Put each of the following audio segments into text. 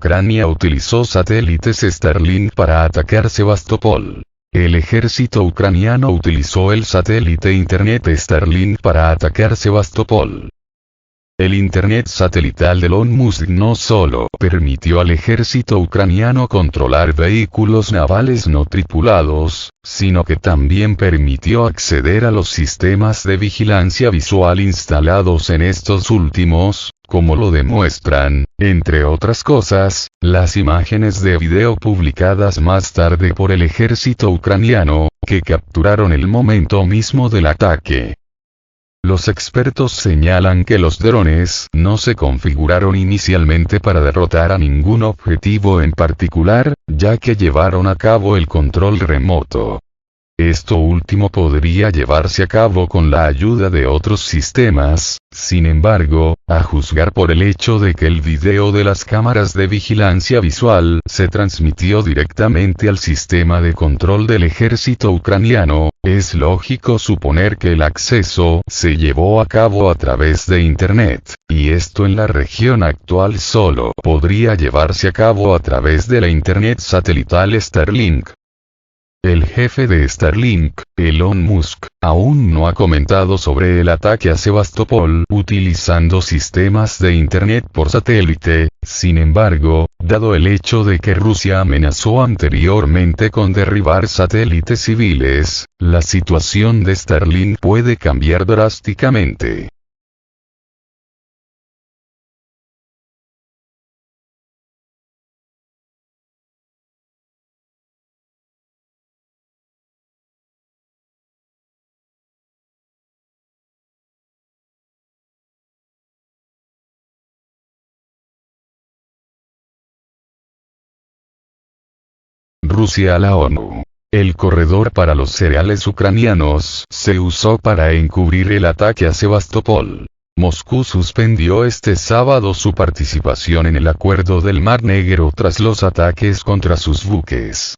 Ucrania utilizó satélites Starlink para atacar Sebastopol. El ejército ucraniano utilizó el satélite Internet Starlink para atacar Sebastopol. El Internet satelital de Elon Musk no solo permitió al ejército ucraniano controlar vehículos navales no tripulados, sino que también permitió acceder a los sistemas de vigilancia visual instalados en estos últimos, como lo demuestran, entre otras cosas, las imágenes de video publicadas más tarde por el ejército ucraniano, que capturaron el momento mismo del ataque. Los expertos señalan que los drones no se configuraron inicialmente para derrotar a ningún objetivo en particular, ya que llevaron a cabo el control remoto. Esto último podría llevarse a cabo con la ayuda de otros sistemas, sin embargo, a juzgar por el hecho de que el video de las cámaras de vigilancia visual se transmitió directamente al sistema de control del ejército ucraniano, es lógico suponer que el acceso se llevó a cabo a través de Internet, y esto en la región actual solo podría llevarse a cabo a través de la Internet satelital Starlink. El jefe de Starlink, Elon Musk, aún no ha comentado sobre el ataque a Sebastopol utilizando sistemas de Internet por satélite. Sin embargo, dado el hecho de que Rusia amenazó anteriormente con derribar satélites civiles, la situación de Starlink puede cambiar drásticamente. Rusia a la ONU. El corredor para los cereales ucranianos se usó para encubrir el ataque a Sebastopol. Moscú suspendió este sábado su participación en el Acuerdo del Mar Negro tras los ataques contra sus buques.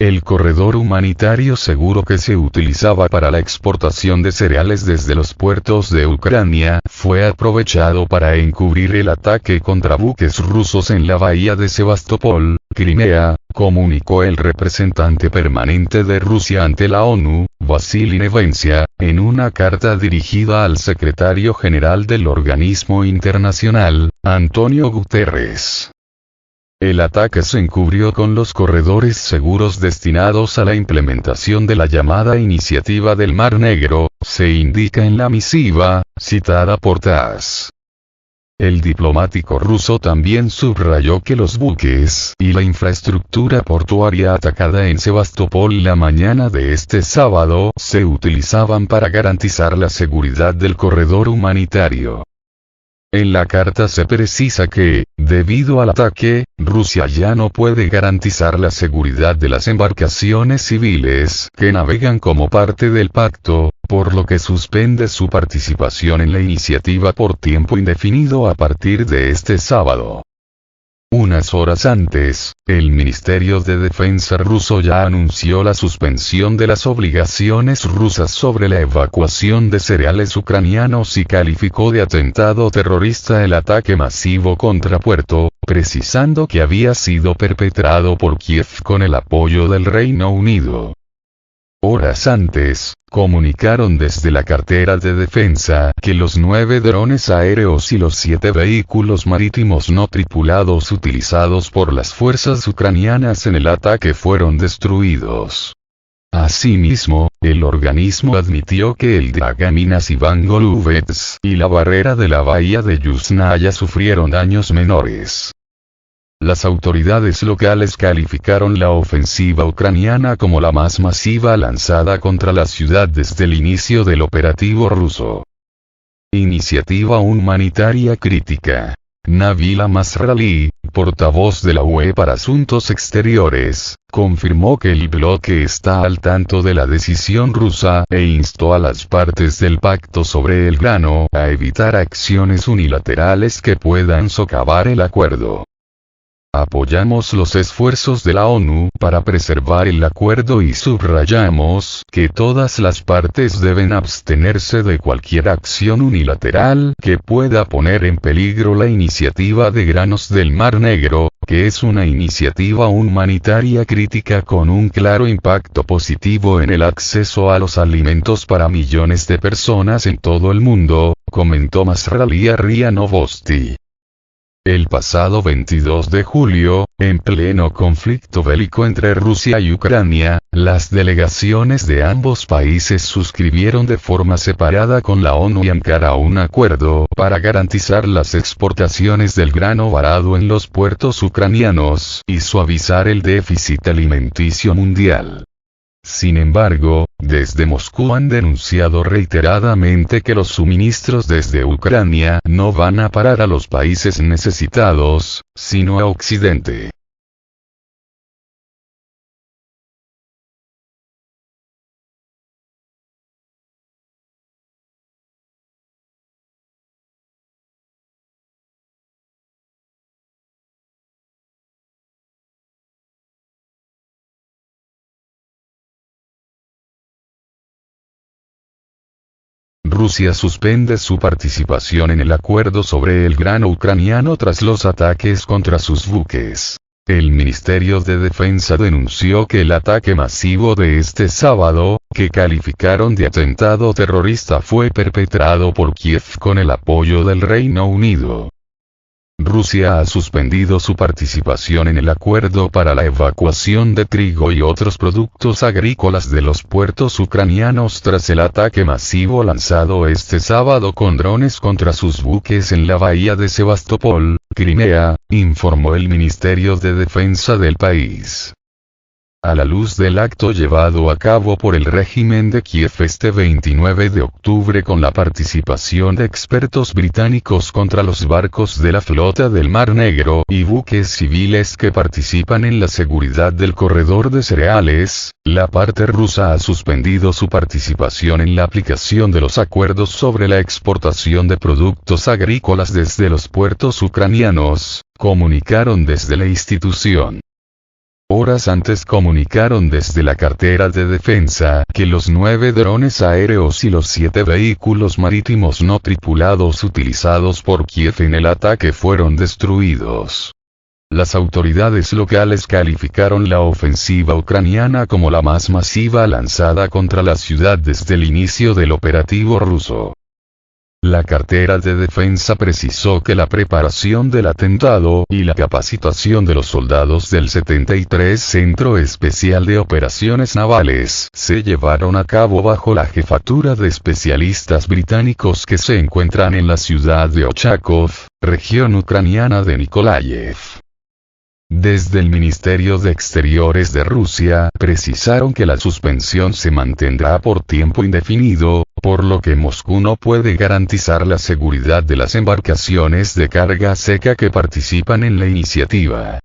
El corredor humanitario seguro que se utilizaba para la exportación de cereales desde los puertos de Ucrania fue aprovechado para encubrir el ataque contra buques rusos en la bahía de Sebastopol, Crimea, comunicó el representante permanente de Rusia ante la ONU, Vasily Nevencia, en una carta dirigida al secretario general del organismo internacional, Antonio Guterres. El ataque se encubrió con los corredores seguros destinados a la implementación de la llamada Iniciativa del Mar Negro, se indica en la misiva, citada por TASS. El diplomático ruso también subrayó que los buques y la infraestructura portuaria atacada en Sebastopol la mañana de este sábado se utilizaban para garantizar la seguridad del corredor humanitario. En la carta se precisa que, debido al ataque, Rusia ya no puede garantizar la seguridad de las embarcaciones civiles que navegan como parte del pacto, por lo que suspende su participación en la iniciativa por tiempo indefinido a partir de este sábado. Unas horas antes, el Ministerio de Defensa ruso ya anunció la suspensión de las obligaciones rusas sobre la evacuación de cereales ucranianos y calificó de atentado terrorista el ataque masivo contra Puerto, precisando que había sido perpetrado por Kiev con el apoyo del Reino Unido. Horas antes, comunicaron desde la cartera de defensa que los 9 drones aéreos y los 7 vehículos marítimos no tripulados utilizados por las fuerzas ucranianas en el ataque fueron destruidos. Asimismo, el organismo admitió que el Dragaminas Iván Golubets y la barrera de la bahía de Yuzhnaya sufrieron daños menores. Las autoridades locales calificaron la ofensiva ucraniana como la más masiva lanzada contra la ciudad desde el inicio del operativo ruso. Iniciativa humanitaria crítica. Nabila Masrali, portavoz de la UE para Asuntos Exteriores, confirmó que el bloque está al tanto de la decisión rusa e instó a las partes del pacto sobre el grano a evitar acciones unilaterales que puedan socavar el acuerdo. Apoyamos los esfuerzos de la ONU para preservar el acuerdo y subrayamos que todas las partes deben abstenerse de cualquier acción unilateral que pueda poner en peligro la iniciativa de granos del Mar Negro, que es una iniciativa humanitaria crítica con un claro impacto positivo en el acceso a los alimentos para millones de personas en todo el mundo, comentó Masralia Ria Novosti. El pasado 22 de julio, en pleno conflicto bélico entre Rusia y Ucrania, las delegaciones de ambos países suscribieron de forma separada con la ONU y Ankara un acuerdo para garantizar las exportaciones del grano varado en los puertos ucranianos y suavizar el déficit alimenticio mundial. Sin embargo, desde Moscú han denunciado reiteradamente que los suministros desde Ucrania no van a parar a los países necesitados, sino a Occidente. Rusia suspende su participación en el acuerdo sobre el grano ucraniano tras los ataques contra sus buques. El Ministerio de Defensa denunció que el ataque masivo de este sábado, que calificaron de atentado terrorista, fue perpetrado por Kiev con el apoyo del Reino Unido. Rusia ha suspendido su participación en el acuerdo para la evacuación de trigo y otros productos agrícolas de los puertos ucranianos tras el ataque masivo lanzado este sábado con drones contra sus buques en la bahía de Sebastopol, Crimea, informó el Ministerio de Defensa del país. A la luz del acto llevado a cabo por el régimen de Kiev este 29 de octubre con la participación de expertos británicos contra los barcos de la flota del Mar Negro y buques civiles que participan en la seguridad del corredor de cereales, la parte rusa ha suspendido su participación en la aplicación de los acuerdos sobre la exportación de productos agrícolas desde los puertos ucranianos, comunicaron desde la institución. Horas antes comunicaron desde la cartera de defensa que los 9 drones aéreos y los 7 vehículos marítimos no tripulados utilizados por Kiev en el ataque fueron destruidos. Las autoridades locales calificaron la ofensiva ucraniana como la más masiva lanzada contra la ciudad desde el inicio del operativo ruso. La cartera de defensa precisó que la preparación del atentado y la capacitación de los soldados del 73 Centro Especial de Operaciones Navales se llevaron a cabo bajo la jefatura de especialistas británicos que se encuentran en la ciudad de Ochakov, región ucraniana de Nikolayev. Desde el Ministerio de Exteriores de Rusia precisaron que la suspensión se mantendrá por tiempo indefinido, por lo que Moscú no puede garantizar la seguridad de las embarcaciones de carga seca que participan en la iniciativa.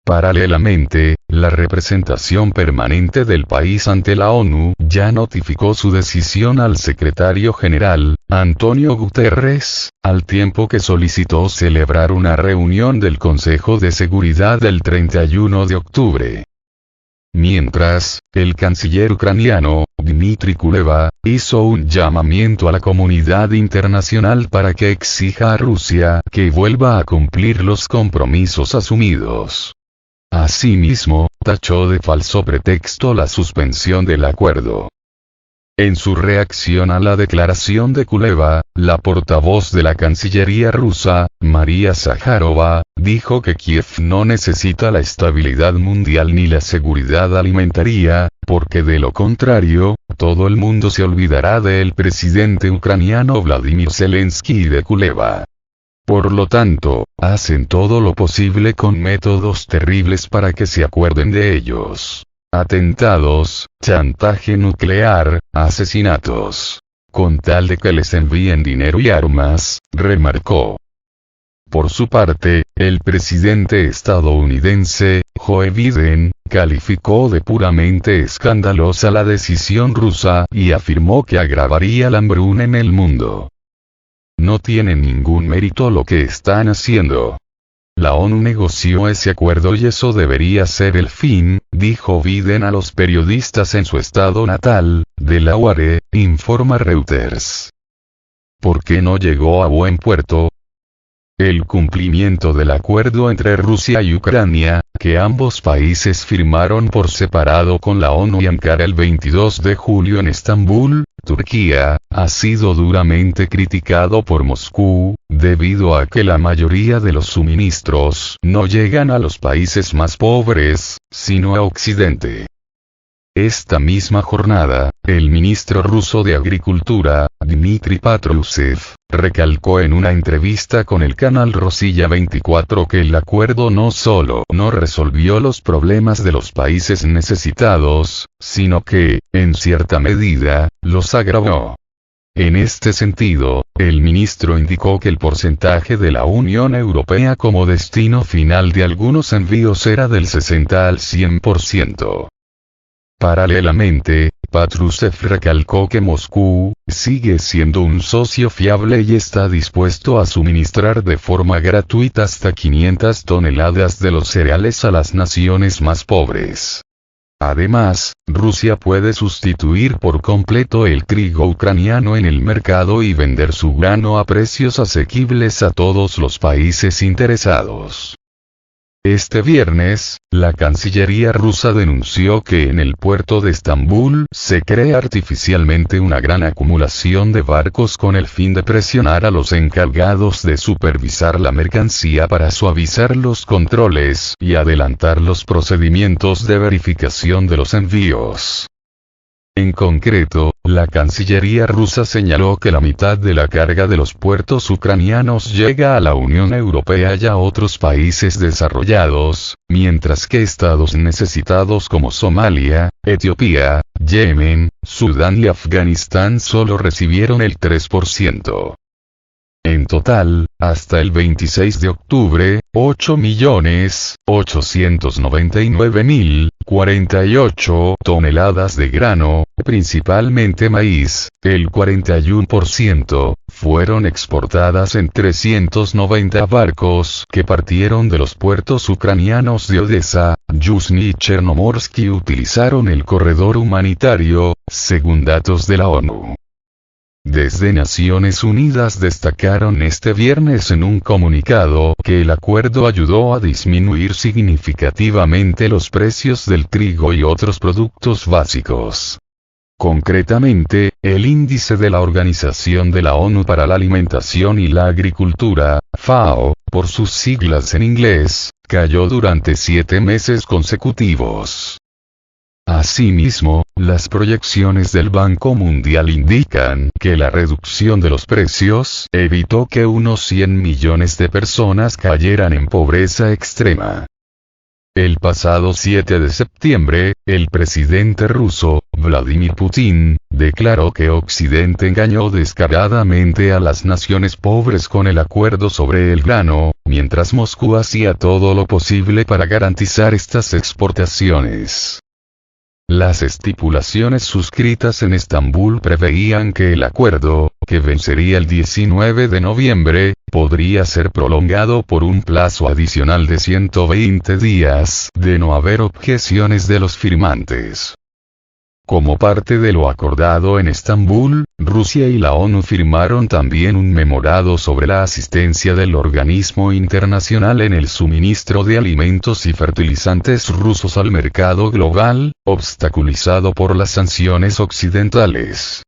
Paralelamente, la representación permanente del país ante la ONU ya notificó su decisión al secretario general, Antonio Guterres, al tiempo que solicitó celebrar una reunión del Consejo de Seguridad el 31 de octubre. Mientras, el canciller ucraniano, Dmitry Kuleba, hizo un llamamiento a la comunidad internacional para que exija a Rusia que vuelva a cumplir los compromisos asumidos. Asimismo, tachó de falso pretexto la suspensión del acuerdo. En su reacción a la declaración de Kuleba, la portavoz de la Cancillería rusa, María Zakharova, dijo que Kiev no necesita la estabilidad mundial ni la seguridad alimentaria, porque de lo contrario, todo el mundo se olvidará del presidente ucraniano Vladimir Zelensky y de Kuleba. Por lo tanto, hacen todo lo posible con métodos terribles para que se acuerden de ellos. Atentados, chantaje nuclear, asesinatos. Con tal de que les envíen dinero y armas, remarcó. Por su parte, el presidente estadounidense, Joe Biden, calificó de puramente escandalosa la decisión rusa y afirmó que agravaría la hambruna en el mundo. No tiene ningún mérito lo que están haciendo. La ONU negoció ese acuerdo y eso debería ser el fin, dijo Biden a los periodistas en su estado natal, Delaware, informa Reuters. ¿Por qué no llegó a buen puerto? El cumplimiento del acuerdo entre Rusia y Ucrania, que ambos países firmaron por separado con la ONU y Ankara el 22 de julio en Estambul, Turquía, ha sido duramente criticado por Moscú, debido a que la mayoría de los suministros no llegan a los países más pobres, sino a Occidente. Esta misma jornada, el ministro ruso de Agricultura, Dmitry Patrushev, recalcó en una entrevista con el canal Rosilla 24 que el acuerdo no solo no resolvió los problemas de los países necesitados, sino que, en cierta medida, los agravó. En este sentido, el ministro indicó que el porcentaje de la Unión Europea como destino final de algunos envíos era del 60 al 100%. Paralelamente, Patrushev recalcó que Moscú sigue siendo un socio fiable y está dispuesto a suministrar de forma gratuita hasta 500 toneladas de los cereales a las naciones más pobres. Además, Rusia puede sustituir por completo el trigo ucraniano en el mercado y vender su grano a precios asequibles a todos los países interesados. Este viernes, la Cancillería rusa denunció que en el puerto de Estambul se crea artificialmente una gran acumulación de barcos con el fin de presionar a los encargados de supervisar la mercancía para suavizar los controles y adelantar los procedimientos de verificación de los envíos. En concreto, la Cancillería rusa señaló que la mitad de la carga de los puertos ucranianos llega a la Unión Europea y a otros países desarrollados, mientras que estados necesitados como Somalia, Etiopía, Yemen, Sudán y Afganistán solo recibieron el 3%. En total, hasta el 26 de octubre, 8.899.048 toneladas de grano, principalmente maíz, el 41%, fueron exportadas en 390 barcos que partieron de los puertos ucranianos de Odessa, Yuzhny y Chernomorsk y utilizaron el corredor humanitario, según datos de la ONU. Desde Naciones Unidas destacaron este viernes en un comunicado que el acuerdo ayudó a disminuir significativamente los precios del trigo y otros productos básicos. Concretamente, el índice de la Organización de la ONU para la Alimentación y la Agricultura, FAO, por sus siglas en inglés, cayó durante 7 meses consecutivos. Asimismo, las proyecciones del Banco Mundial indican que la reducción de los precios evitó que unos 100 millones de personas cayeran en pobreza extrema. El pasado 7 de septiembre, el presidente ruso, Vladimir Putin, declaró que Occidente engañó descaradamente a las naciones pobres con el acuerdo sobre el grano, mientras Moscú hacía todo lo posible para garantizar estas exportaciones. Las estipulaciones suscritas en Estambul preveían que el acuerdo, que vencería el 19 de noviembre, podría ser prolongado por un plazo adicional de 120 días, de no haber objeciones de los firmantes. Como parte de lo acordado en Estambul, Rusia y la ONU firmaron también un memorando sobre la asistencia del organismo internacional en el suministro de alimentos y fertilizantes rusos al mercado global, obstaculizado por las sanciones occidentales.